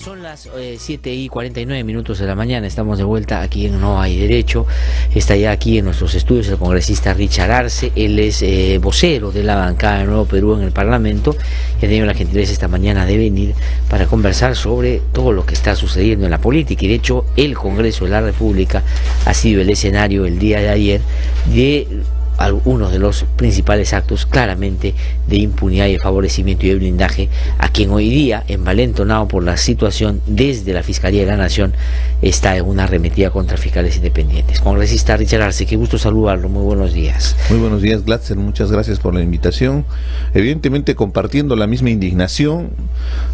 Son las 7:49 de la mañana, estamos de vuelta aquí en No Hay Derecho. Está ya aquí en nuestros estudios el congresista Richard Arce. Él es vocero de la bancada de Nuevo Perú en el Parlamento y ha tenido la gentileza esta mañana de venir para conversar sobre todo lo que está sucediendo en la política. Y de hecho el Congreso de la República ha sido el escenario el día de ayer de algunos de los principales actos claramente de impunidad y de favorecimiento y de blindaje a quien hoy día, envalentonado por la situación desde la Fiscalía de la Nación, está en una arremetida contra fiscales independientes. Congresista Richard Arce, qué gusto saludarlo, muy buenos días. Muy buenos días, Gladstone, muchas gracias por la invitación. Evidentemente compartiendo la misma indignación,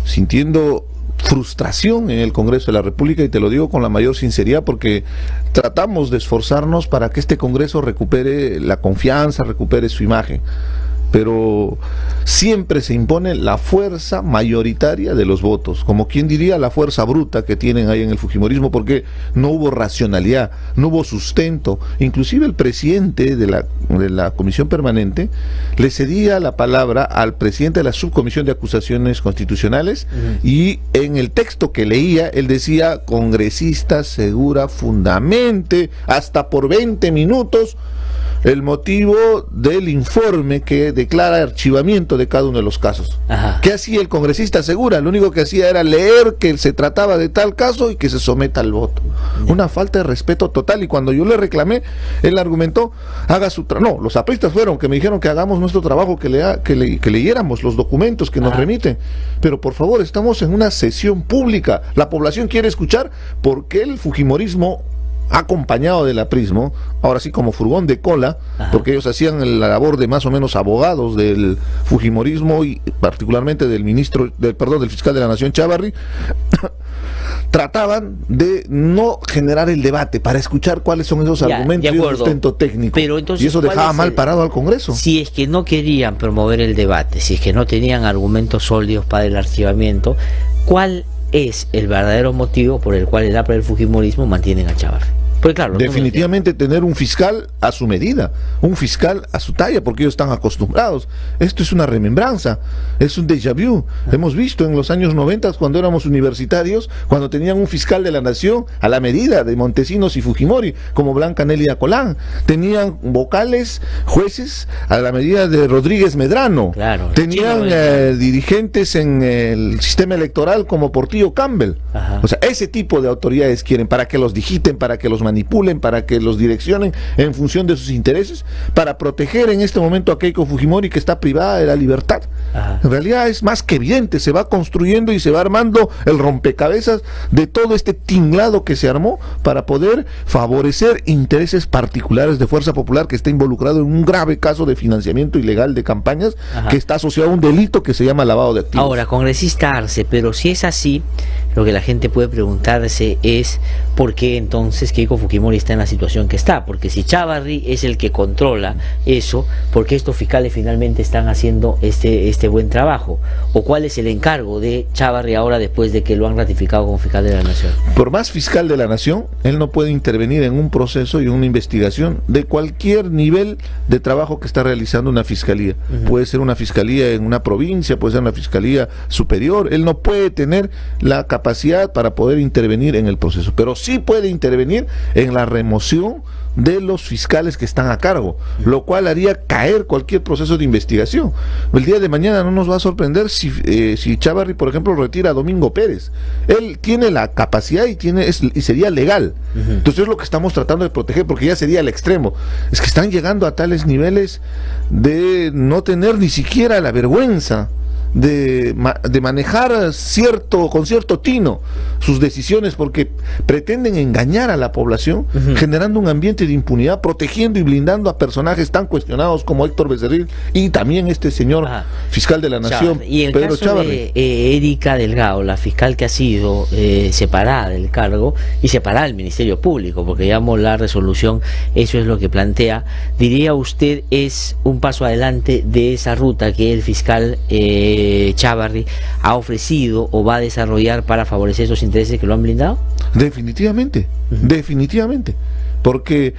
sintiendo frustración en el Congreso de la República, y te lo digo con la mayor sinceridad porque tratamos de esforzarnos para que este Congreso recupere la confianza, recupere su imagen, pero siempre se impone la fuerza mayoritaria de los votos, como quien diría la fuerza bruta que tienen ahí en el fujimorismo, porque no hubo racionalidad, no hubo sustento. Inclusive el presidente de la Comisión Permanente le cedía la palabra al presidente de la Subcomisión de Acusaciones Constitucionales, y en el texto que leía él decía: congresista asegura fundamente hasta por 20 minutos el motivo del informe que declara archivamiento de cada uno de los casos. ¿Qué hacía el congresista asegura? Lo único que hacía era leer que se trataba de tal caso y que se someta al voto. Una falta de respeto total. Y cuando yo le reclamé, él argumentó: haga su trabajo. No, los apristas fueron que me dijeron que hagamos nuestro trabajo, que leyéramos los documentos que nos remiten. Pero por favor, estamos en una sesión pública. La población quiere escuchar por qué el fujimorismo, acompañado del aprismo, ahora sí como furgón de cola, porque ellos hacían la labor de más o menos abogados del fujimorismo y particularmente del del fiscal de la Nación, Chávarri, trataban de no generar el debate para escuchar cuáles son esos argumentos y el sustento técnico. Pero entonces, y eso dejaba mal parado al Congreso. Si es que no querían promover el debate, si es que no tenían argumentos sólidos para el archivamiento, ¿cuál es el verdadero motivo por el cual el APRA y el fujimorismo mantienen a Chávarri? Pues claro, definitivamente tener un fiscal a su medida, un fiscal a su talla, porque ellos están acostumbrados. Esto es una remembranza, es un déjà vu. Hemos visto en los años 90, cuando éramos universitarios, cuando tenían un fiscal de la Nación a la medida de Montesinos y Fujimori, como Blanca Nelia Colán. Tenían vocales, jueces a la medida de Rodríguez Medrano. Claro, tenían dirigentes en el sistema electoral como Portillo Campbell. O sea, ese tipo de autoridades quieren, para que los digiten, para que los manipulen, para que los direccionen en función de sus intereses, para proteger en este momento a Keiko Fujimori, que está privada de la libertad. En realidad es más que evidente, se va construyendo y se va armando el rompecabezas de todo este tinglado que se armó para poder favorecer intereses particulares de Fuerza Popular, que está involucrado en un grave caso de financiamiento ilegal de campañas, que está asociado a un delito que se llama lavado de activos. Ahora, congresista Arce, pero si es así, lo que la gente puede preguntarse es ¿por qué entonces Keiko Fujimori está en la situación que está? Porque si Chávarri es el que controla eso, ¿por qué estos fiscales finalmente están haciendo este buen trabajo? ¿O cuál es el encargo de Chávarri ahora después de que lo han ratificado como fiscal de la Nación? Por más fiscal de la Nación, él no puede intervenir en un proceso y una investigación de cualquier nivel de trabajo que está realizando una fiscalía. Puede ser una fiscalía en una provincia, puede ser una fiscalía superior. Él no puede tener la capacidad para poder intervenir en el proceso, pero sí puede intervenir en la remoción de los fiscales que están a cargo, lo cual haría caer cualquier proceso de investigación. El día de mañana no nos va a sorprender si Chávarri, por ejemplo, retira a Domingo Pérez. Él tiene la capacidad y sería legal. Entonces es lo que estamos tratando de proteger, porque ya sería el extremo. Es que están llegando a tales niveles de no tener ni siquiera la vergüenza de manejar con cierto tino sus decisiones, porque pretenden engañar a la población, generando un ambiente de impunidad, protegiendo y blindando a personajes tan cuestionados como Héctor Becerril y también este señor fiscal de la Nación, y el Pedro caso Chávarri. De Erika Delgado, la fiscal que ha sido separada del cargo y separada del Ministerio Público, porque digamos la resolución, eso es lo que plantea. ¿Diría usted es un paso adelante de esa ruta que el fiscal Chávarri ha ofrecido o va a desarrollar para favorecer esos intereses que lo han blindado? Definitivamente, definitivamente, porque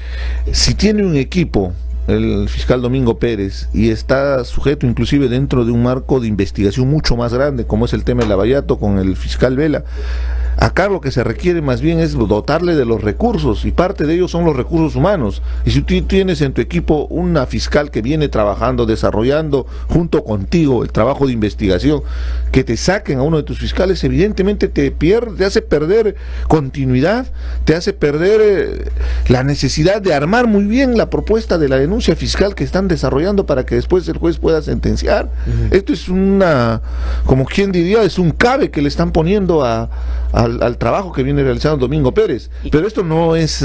si tiene un equipo el fiscal Domingo Pérez, y está sujeto inclusive dentro de un marco de investigación mucho más grande, como es el tema de Lavallato con el fiscal Vela. Acá lo que se requiere más bien es dotarle de los recursos, y parte de ellos son los recursos humanos. Y si tú tienes en tu equipo una fiscal que viene trabajando, desarrollando junto contigo el trabajo de investigación, que te saquen a uno de tus fiscales, evidentemente te hace perder continuidad, te hace perder la necesidad de armar muy bien la propuesta de la denuncia fiscal que están desarrollando para que después el juez pueda sentenciar. Esto es como quien diría, es un cabe que le están poniendo al trabajo que viene realizando Domingo Pérez. Pero esto no es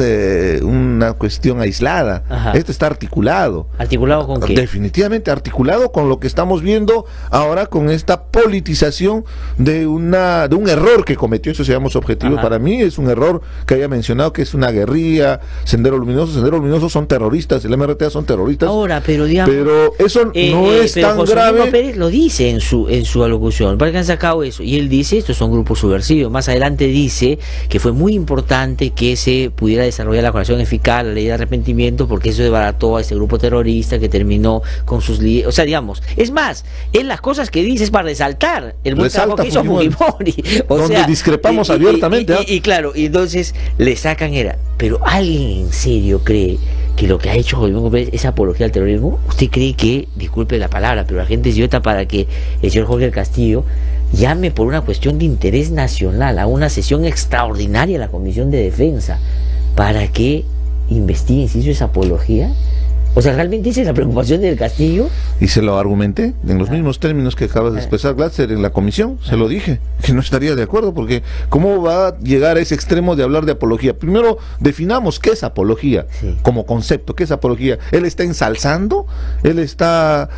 una cuestión aislada. Ajá. Esto está articulado. ¿Articulado con qué? Definitivamente articulado con lo que estamos viendo ahora, con esta politización de un error que cometió, eso se llama objetivo. Ajá. Para mí es un error que haya mencionado que es una guerrilla, Sendero Luminoso son terroristas, el MRTA son terroristas. Ahora, pero digamos, pero eso no es tan José grave. Domingo Pérez lo dice en su alocución, para que han sacado eso, y él dice, estos son grupos subversivos. Más adelante dice que fue muy importante que se pudiera desarrollar la coalición eficaz, la ley de arrepentimiento, porque eso desbarató a ese grupo terrorista que terminó con sus líderes. O sea, digamos, es más, él las cosas que dice es para resaltar el buen trabajo que hizo Fujimori. Donde discrepamos abiertamente. Y claro, y entonces le sacan pero ¿alguien en serio cree que lo que ha hecho Domingo Pérez es apología al terrorismo? ¿Usted cree que, disculpe la palabra, pero la gente es idiota para que el señor Jorge del Castillo llame por una cuestión de interés nacional a una sesión extraordinaria de la Comisión de Defensa para que investiguen si hizo esa apología? O sea, ¿realmente esa es la preocupación del Castillo? Y se lo argumenté en los mismos términos que acabas de expresar, Glatzer, en la comisión. Se lo dije, que no estaría de acuerdo, porque ¿cómo va a llegar a ese extremo de hablar de apología? Primero, definamos qué es apología, como concepto. ¿Qué es apología? Él está ensalzando, él está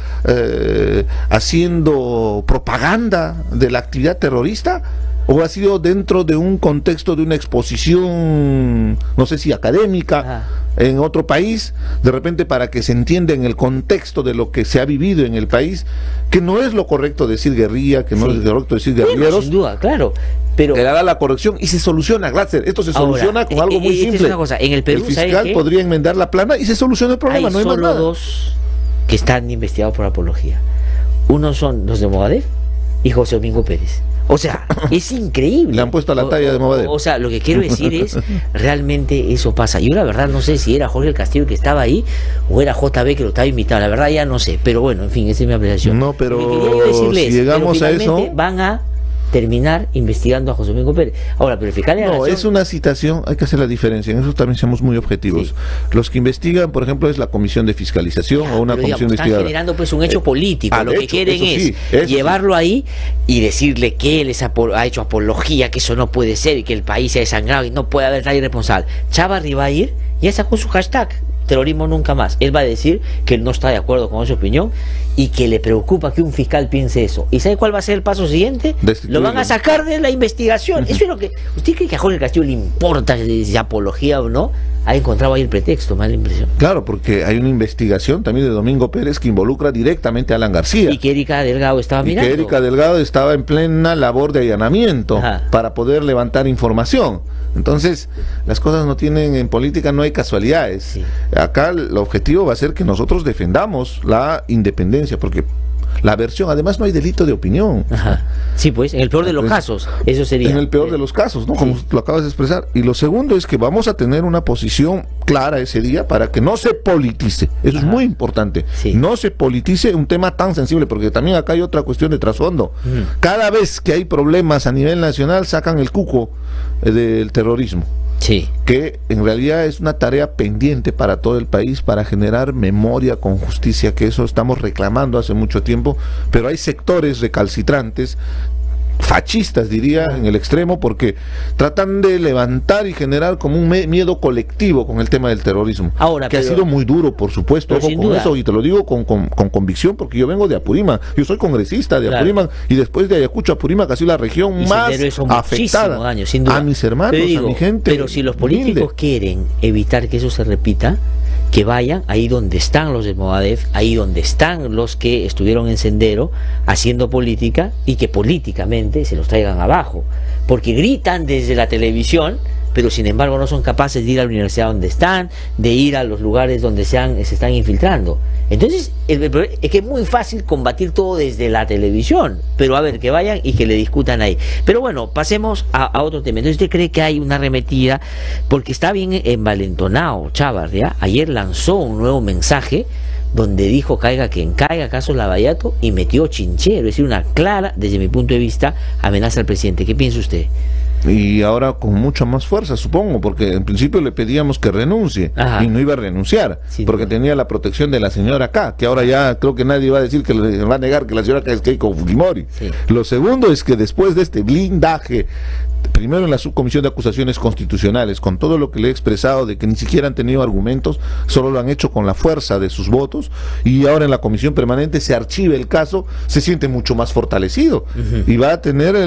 haciendo propaganda de la actividad terrorista, o ha sido dentro de un contexto de una exposición, no sé si académica, en otro país, de repente para que se entienda en el contexto de lo que se ha vivido en el país, que no es lo correcto decir guerrilla, que no es lo correcto decir guerrilleros. Sin duda, claro. Pero que le da la corrección y se soluciona, Glatzer. Esto se soluciona con algo muy simple. Es una cosa, en el Perú, el fiscal podría enmendar la plana y se soluciona el problema. Hay no hay solo más nada. dos que están investigados por apología. Uno son los de Movadef y José Domingo Pérez. O sea, es increíble. Le han puesto la talla de Movadef. O sea, lo que quiero decir es, realmente eso pasa. Yo la verdad no sé si era Jorge del Castillo que estaba ahí o era JB que lo estaba invitado. La verdad ya no sé. Pero bueno, en fin, esa es mi apreciación. No, pero si llegamos a eso, van a terminar investigando a José Domingo Pérez. Ahora, pero el fiscal de la Nación... es una citación, hay que hacer la diferencia, en eso también seamos muy objetivos. Sí. Los que investigan, por ejemplo, es la comisión de fiscalización o una comisión de investigación. Están generando pues un hecho político. Lo que quieren es llevarlo ahí y decirle que él ha hecho apología, que eso no puede ser y que el país se ha desangrado y no puede haber nadie responsable. Chávarri va a ir y ya sacó su hashtag, terrorismo nunca más. Él va a decir que él no está de acuerdo con esa opinión y que le preocupa que un fiscal piense eso. ¿Y sabe cuál va a ser el paso siguiente? Lo van a sacar de la investigación. Eso es lo que... ¿Usted cree que a Jorge Castillo le importa si apología o no? Ha encontrado ahí el pretexto, me da la impresión. Claro, porque hay una investigación también de Domingo Pérez que involucra directamente a Alan García. Y que Erika Delgado estaba mirando. Y que Erika Delgado estaba en plena labor de allanamiento para poder levantar información. Entonces, las cosas no tienen, en política no hay casualidades. Sí. Acá el objetivo va a ser que nosotros defendamos la independencia, porque la versión, además no hay delito de opinión. Sí, pues, en el peor de los casos, eso sería. En el peor de los casos, ¿no? Como lo acabas de expresar. Y lo segundo es que vamos a tener una posición clara ese día para que no se politice. Eso es muy importante. No se politice un tema tan sensible, porque también acá hay otra cuestión de trasfondo. Cada vez que hay problemas a nivel nacional, sacan el cuco del terrorismo. Que en realidad es una tarea pendiente para todo el país, para generar memoria con justicia, que eso estamos reclamando hace mucho tiempo, pero hay sectores recalcitrantes, fascistas diría, en el extremo, porque tratan de levantar y generar como un miedo colectivo con el tema del terrorismo. Ahora, que ha sido muy duro, por supuesto, ojo con eso, y te lo digo con convicción, porque yo vengo de Apurímac, yo soy congresista de Apurímac, y después de Ayacucho, Apurímac ha sido la región más afectada. Daño, sin duda. A mis hermanos, a mi gente. Pero si los políticos quieren evitar que eso se repita, que vayan ahí donde están los de Movadef, ahí donde están los que estuvieron en Sendero haciendo política, y que políticamente se los traigan abajo, porque gritan desde la televisión pero sin embargo no son capaces de ir a la universidad donde están, de ir a los lugares donde se están infiltrando. Entonces, el problema es que es muy fácil combatir todo desde la televisión, pero a ver, que vayan y que le discutan ahí. Pero bueno, pasemos a otro tema. Entonces, ¿usted cree que hay una arremetida? Porque está bien envalentonado Chávez, ¿ya? Ayer lanzó un nuevo mensaje donde dijo caiga quien caiga, caso Lavallato, y metió chinchero, es decir, una clara, desde mi punto de vista, amenaza al presidente. ¿Qué piensa usted? Y ahora con mucha más fuerza, supongo, porque en principio le pedíamos que renuncie. Ajá. Y no iba a renunciar, sí, porque tenía la protección de la señora K, que ahora ya creo que nadie va a decir que le va a negar que la señora K es Keiko Fujimori. Sí. Lo segundo es que después de este blindaje, primero en la subcomisión de acusaciones constitucionales, con todo lo que le he expresado de que ni siquiera han tenido argumentos, solo lo han hecho con la fuerza de sus votos, y ahora en la comisión permanente se archiva el caso, se siente mucho más fortalecido, y va a tener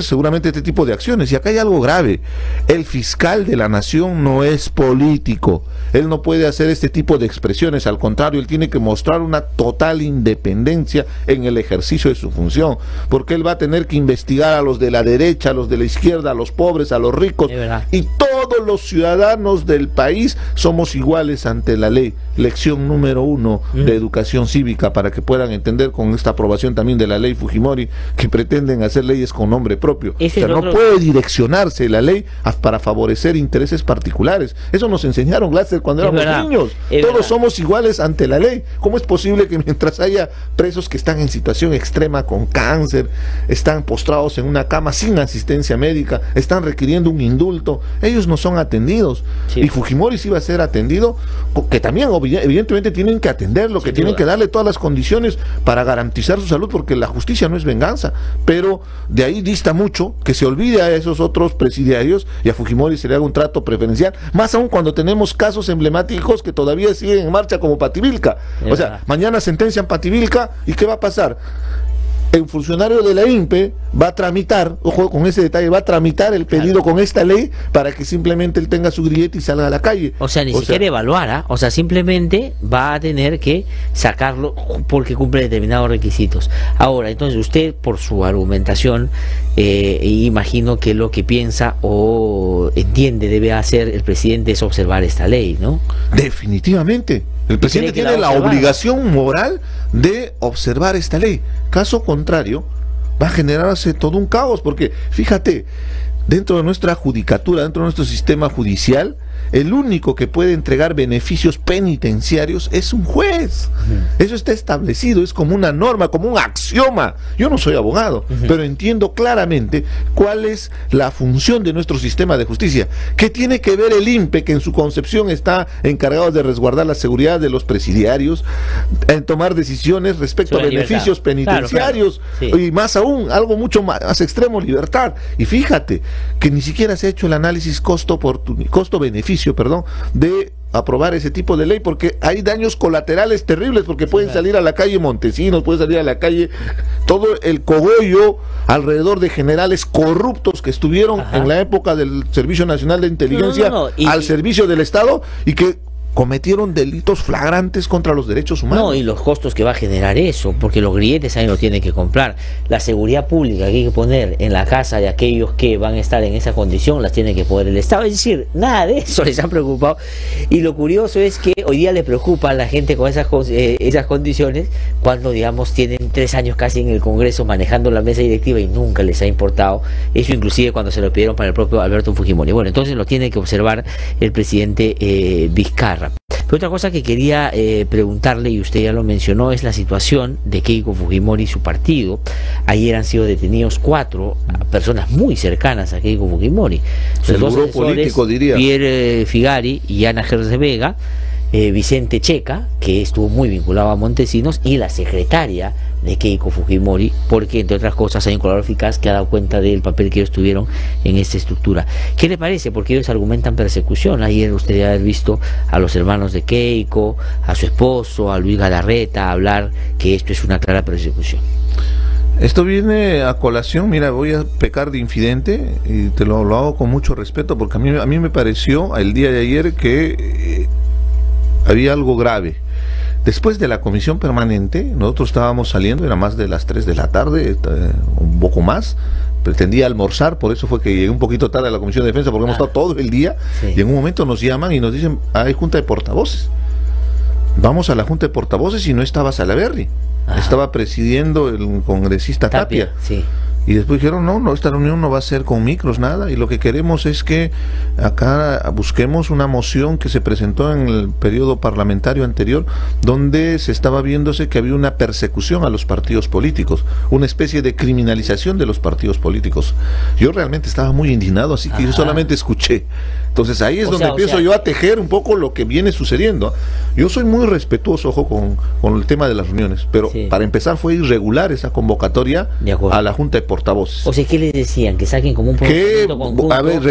seguramente este tipo de acciones. Y acá hay algo grave: el fiscal de la nación no es político, él no puede hacer este tipo de expresiones, al contrario, él tiene que mostrar una total independencia en el ejercicio de su función, porque él va a tener que investigar a los de la derecha, a los de la izquierda, a los pobres, a los ricos, y todos los ciudadanos del país somos iguales ante la ley. Lección número 1 de educación cívica, para que puedan entender con esta aprobación también de la ley Fujimori, que pretenden hacer leyes con nombre propio. O sea, no puede direccionarse la ley para favorecer intereses particulares. Eso nos enseñaron Glasser cuando éramos niños. Todos somos iguales ante la ley. ¿Cómo es posible que mientras haya presos que están en situación extrema con cáncer, están postrados en una cama sin asistencia médica, están requiriendo un indulto, ellos no son atendidos? Sí. Y Fujimori sí va a ser atendido, que también evidentemente tienen que atenderlo, que tienen que darle todas las condiciones para garantizar su salud, porque la justicia no es venganza, pero de ahí dista mucho que se olvide a esos otros presidiarios y a Fujimori se le haga un trato preferencial, más aún cuando tenemos casos emblemáticos que todavía siguen en marcha, como Pativilca. O sea, mañana sentencian Pativilca, ¿y qué va a pasar? El funcionario de la INPE va a tramitar, ojo con ese detalle, va a tramitar el pedido con esta ley para que simplemente él tenga su grillete y salga a la calle. O sea, ni siquiera evaluar, o sea, simplemente va a tener que sacarlo porque cumple determinados requisitos. Ahora, entonces usted, por su argumentación, imagino que lo que piensa o entiende debe hacer el presidente es observar esta ley, ¿no? Definitivamente. El presidente tiene la obligación moral de observar esta ley. Caso contrario, va a generarse todo un caos, porque fíjate, dentro de nuestra judicatura, dentro de nuestro sistema judicial, el único que puede entregar beneficios penitenciarios es un juez. Eso está establecido, es como una norma, como un axioma. Yo no soy abogado, pero entiendo claramente cuál es la función de nuestro sistema de justicia. ¿Qué tiene que ver el INPE, que en su concepción está encargado de resguardar la seguridad de los presidiarios, en tomar decisiones respecto a beneficios penitenciarios? Claro. Sí. Y más aún, algo mucho más extremo, libertad. Y fíjate que ni siquiera se ha hecho el análisis costo-beneficio, de aprobar ese tipo de ley, porque hay daños colaterales terribles, porque pueden salir a la calle Montesinos, puede salir a la calle todo el cogollo alrededor de generales corruptos que estuvieron en la época del Servicio Nacional de Inteligencia al servicio del Estado y que cometieron delitos flagrantes contra los derechos humanos. No, y los costos que va a generar eso, porque los grilletes ahí lo tienen que comprar. La seguridad pública que hay que poner en la casa de aquellos que van a estar en esa condición, las tiene que poner el Estado. Es decir, nada de eso les ha preocupado. Y lo curioso es que hoy día le preocupa a la gente con esas condiciones, cuando, digamos, tienen 3 años casi en el Congreso manejando la mesa directiva y nunca les ha importado. Eso inclusive cuando se lo pidieron para el propio Alberto Fujimori. Bueno, entonces lo tiene que observar el presidente Vizcarra. Pero otra cosa que quería preguntarle, y usted ya lo mencionó, es la situación de Keiko Fujimori y su partido. Ayer han sido detenidos 4 personas muy cercanas a Keiko Fujimori. Los dos asesores, político, diría. Pierre Figari y Ana Gerse Vega, Vicente Checa, que estuvo muy vinculado a Montesinos, y la secretaria de Keiko Fujimori, porque entre otras cosas hay un colaborador eficaz que ha dado cuenta del papel que ellos tuvieron en esta estructura. ¿Qué le parece? Porque ellos argumentan persecución. Ayer usted ya ha visto a los hermanos de Keiko, a su esposo, a Luis Galarreta, hablar que esto es una clara persecución. Esto viene a colación, mira, voy a pecar de infidente y te lo hago con mucho respeto, porque a mí me pareció el día de ayer que había algo grave. Después de la comisión permanente, nosotros estábamos saliendo, era más de las 3 de la tarde, un poco más, pretendía almorzar, por eso fue que llegué un poquito tarde a la Comisión de Defensa, porque hemos estado todo el día, y en un momento nos llaman y nos dicen, hay junta de portavoces. Vamos a la junta de portavoces y no estaba Salaverry, estaba presidiendo el congresista Tapia. Sí. Y después dijeron, no, esta reunión no va a ser con micros, nada, y lo que queremos es que acá busquemos una moción que se presentó en el periodo parlamentario anterior, donde se estaba viéndose que había una persecución a los partidos políticos, una especie de criminalización de los partidos políticos. Yo realmente estaba muy indignado, así que yo solamente escuché. Entonces ahí es donde empiezo yo a tejer un poco lo que viene sucediendo. Yo soy muy respetuoso, ojo, con el tema de las reuniones, pero para empezar fue irregular esa convocatoria a la Junta de Portavoces. O sea, ¿qué les decían? Que saquen como un pronunciamiento conjunto. A ver,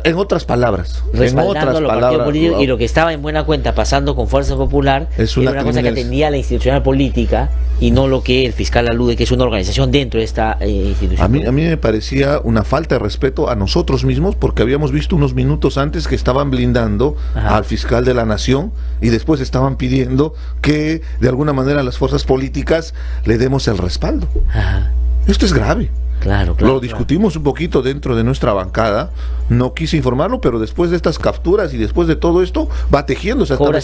en otras palabras. Respaldando a los partidos políticos, y lo que estaba en buena cuenta pasando con Fuerza Popular era una cosa que atendía a la institucional política y no lo que el fiscal alude, que es una organización dentro de esta institución. A mí me parecía una falta de respeto a nosotros mismos, porque habíamos visto unos minutos antes que estaban blindando al fiscal de la Nación y después estaban pidiendo que de alguna manera las fuerzas políticas le demos el respaldo. Esto es grave. Claro, lo discutimos un poquito dentro de nuestra bancada, no quise informarlo, pero después de estas capturas y después de todo esto, va tejiéndose, cobra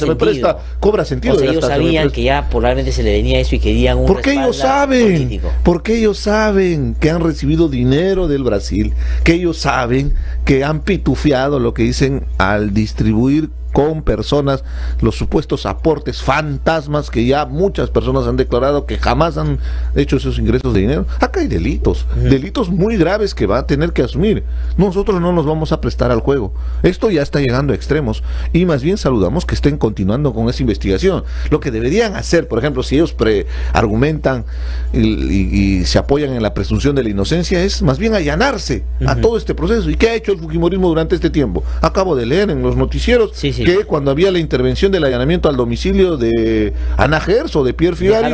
sentido. O sea, ellos sabían que ya probablemente se le venía eso y querían un porque ellos saben, porque ellos saben que han recibido dinero del Brasil, que ellos saben que han pitufiado lo que dicen al distribuir con personas los supuestos aportes fantasmas que ya muchas personas han declarado que jamás han hecho esos ingresos de dinero. Acá hay delitos, delitos muy graves que va a tener que asumir. Nosotros no nos vamos a prestar al juego. Esto ya está llegando a extremos y más bien saludamos que estén continuando con esa investigación. Lo que deberían hacer, por ejemplo, si ellos argumentan y se apoyan en la presunción de la inocencia, es más bien allanarse a todo este proceso. ¿Y qué ha hecho el fujimorismo durante este tiempo? Acabo de leer en los noticieros que cuando había la intervención del allanamiento al domicilio de Ana Gers o de Pierre Figari,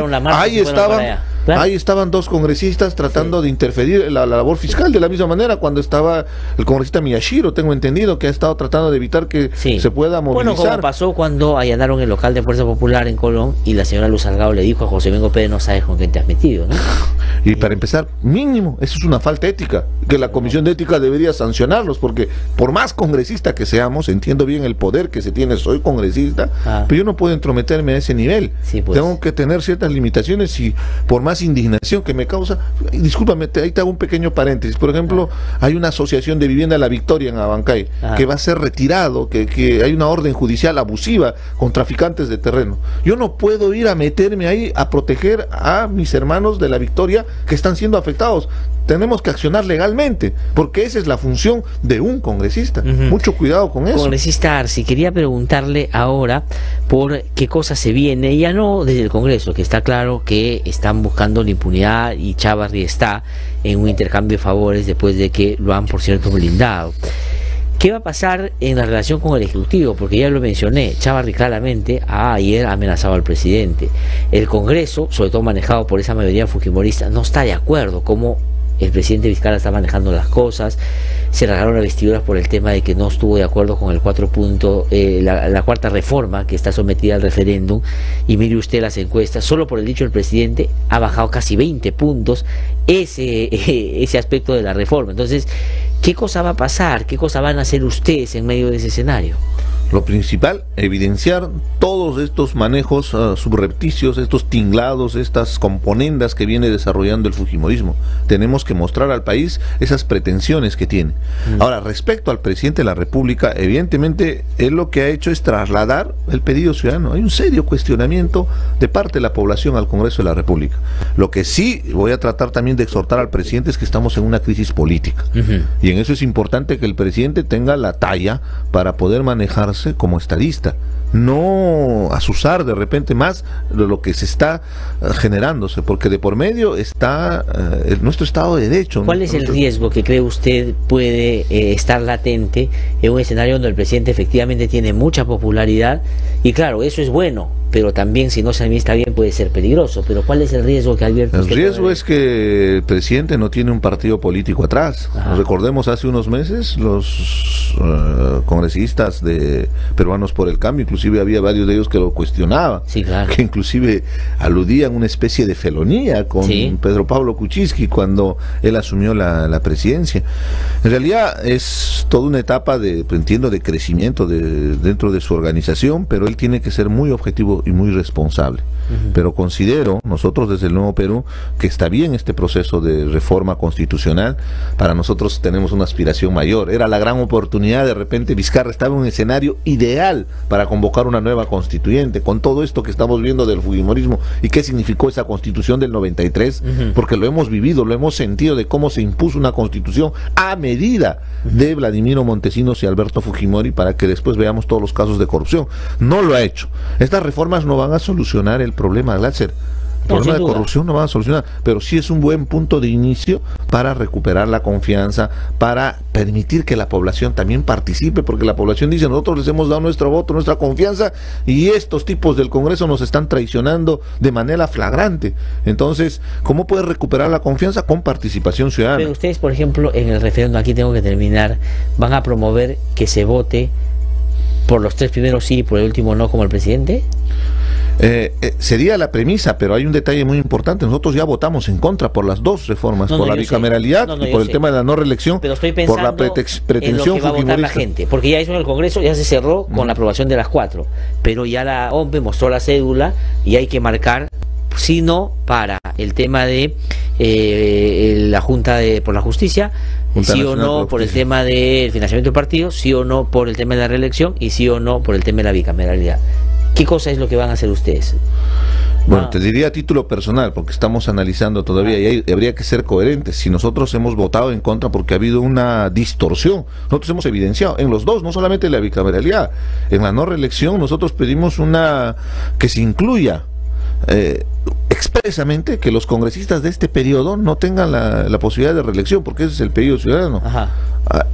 ahí estaban dos congresistas tratando de interferir en la labor fiscal, de la misma manera cuando estaba el congresista Miyashiro, tengo entendido, que ha estado tratando de evitar que se pueda movilizar. Bueno, como pasó cuando allanaron el local de Fuerza Popular en Colón y la señora Luz Salgado le dijo a José Bengo Pérez, no sabes con quién te has metido, ¿no? Y para empezar, mínimo, eso es una falta ética, que la Comisión de Ética debería sancionarlos, porque por más congresista que seamos, entiendo bien el poder que se tiene, soy congresista, pero yo no puedo entrometerme a ese nivel. Tengo que tener ciertas limitaciones y por más indignación que me causa, discúlpame, ahí te hago un pequeño paréntesis. Por ejemplo, hay una asociación de vivienda La Victoria en Abancay que va a ser retirado, que hay una orden judicial abusiva con traficantes de terreno. Yo no puedo ir a meterme ahí a proteger a mis hermanos de La Victoria que están siendo afectados. Tenemos que accionar legalmente, porque esa es la función de un congresista. Mucho cuidado con eso. Congresista Arce, quería preguntarle ahora por qué cosa se viene, ya no desde el Congreso, que está claro que están buscando la impunidad y Chávarri está en un intercambio de favores después de que lo han, por cierto, blindado. ¿Qué va a pasar en la relación con el Ejecutivo? Porque ya lo mencioné, Chávarri claramente ayer ha amenazado al presidente. El Congreso, sobre todo manejado por esa mayoría fujimorista, no está de acuerdo cómo el presidente Vizcarra está manejando las cosas. Se rasgaron las vestiduras por el tema de que no estuvo de acuerdo con el la cuarta reforma que está sometida al referéndum, y mire usted las encuestas, solo por el dicho del presidente ha bajado casi 20 puntos ese aspecto de la reforma. Entonces, ¿qué cosa va a pasar? ¿Qué cosa van a hacer ustedes en medio de ese escenario? Lo principal, evidenciar todos estos manejos subrepticios, estos tinglados, estas componendas que viene desarrollando el fujimorismo. Tenemos que mostrar al país esas pretensiones que tiene. Ahora, respecto al presidente de la República, evidentemente él lo que ha hecho es trasladar el pedido ciudadano. Hay un serio cuestionamiento de parte de la población al Congreso de la República. Lo que sí voy a tratar también de exhortar al presidente es que estamos en una crisis política. Y en eso es importante que el presidente tenga la talla para poder manejarse como estadista, no asusar de repente más de lo que se está generándose, porque de por medio está nuestro Estado de Derecho. ¿Cuál es el riesgo que cree usted puede estar latente en un escenario donde el presidente efectivamente tiene mucha popularidad? Y claro, eso es bueno, pero también si no se administra bien puede ser peligroso. Pero ¿cuál es el riesgo que advierte usted? El riesgo es que el presidente no tiene un partido político atrás. Recordemos hace unos meses los congresistas de Peruanos por el Cambio, inclusive inclusive había varios de ellos que lo cuestionaban, Sí, claro. que inclusive aludían a una especie de felonía con Sí. Pedro Pablo Kuczynski cuando él asumió la presidencia. En realidad es toda una etapa de, entiendo, de crecimiento dentro de su organización, pero él tiene que ser muy objetivo y muy responsable. Pero considero, nosotros desde el Nuevo Perú, que está bien este proceso de reforma constitucional. Para nosotros tenemos una aspiración mayor. Era la gran oportunidad, de repente Vizcarra estaba en un escenario ideal para convocar una nueva constituyente, con todo esto que estamos viendo del fujimorismo y qué significó esa constitución del 93, porque lo hemos vivido, lo hemos sentido, de cómo se impuso una constitución a medida de Vladimiro Montesinos y Alberto Fujimori, para que después veamos todos los casos de corrupción. No lo ha hecho. Estas reformas no van a solucionar el problema, Glatzer. El problema de corrupción no van a solucionar, pero sí es un buen punto de inicio para recuperar la confianza, para permitir que la población también participe, porque la población dice: nosotros les hemos dado nuestro voto, nuestra confianza, y estos tipos del Congreso nos están traicionando de manera flagrante. Entonces, ¿cómo puede recuperar la confianza? Con participación ciudadana. Pero ustedes, por ejemplo, en el referéndum, aquí tengo que terminar, van a promover que se vote por los 3 primeros sí y por el último no, como el presidente. Sería la premisa, pero hay un detalle muy importante. Nosotros ya votamos en contra por las 2 reformas, por la bicameralidad y por el tema de la no reelección, pero estoy pensando por la pretensión en lo que va a votar la gente, porque ya eso en el Congreso ya se cerró con la aprobación de las 4, pero ya la OMP mostró la cédula y hay que marcar sí no para el tema de la Junta por la Justicia, sí o no por el tema del financiamiento del partido, sí o no por el tema de la reelección y sí o no por el tema de la bicameralidad. ¿Qué cosa es lo que van a hacer ustedes? Bueno, te diría a título personal, porque estamos analizando todavía y habría que ser coherentes. Si nosotros hemos votado en contra porque ha habido una distorsión, nosotros hemos evidenciado en los 2, no solamente en la bicameralidad, en la no reelección nosotros pedimos que se incluya expresamente que los congresistas de este periodo no tengan la posibilidad de reelección, porque ese es el pedido ciudadano.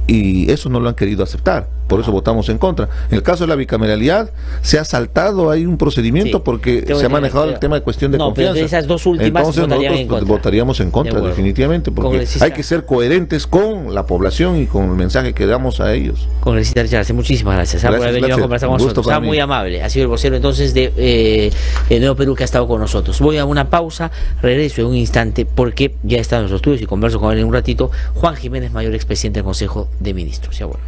Y eso no lo han querido aceptar, por eso votamos en contra. En el caso de la bicameralidad se ha saltado ahí un procedimiento porque se ha manejado el tema de cuestión de confianza. Pero de esas 2 últimas entonces nosotros votaríamos en contra, definitivamente, porque hay que ser coherentes con la población y con el mensaje que damos a ellos. Congresista Richard, muchísimas gracias por haber venido a conversar con nosotros. Está muy amable, ha sido el vocero entonces de el Nuevo Perú que ha estado con nosotros. Voy a una pausa, regreso en un instante porque ya está en los estudios y converso con él en un ratito. Juan Jiménez Mayor, expresidente del Consejo de Ministros. Ya vuelvo.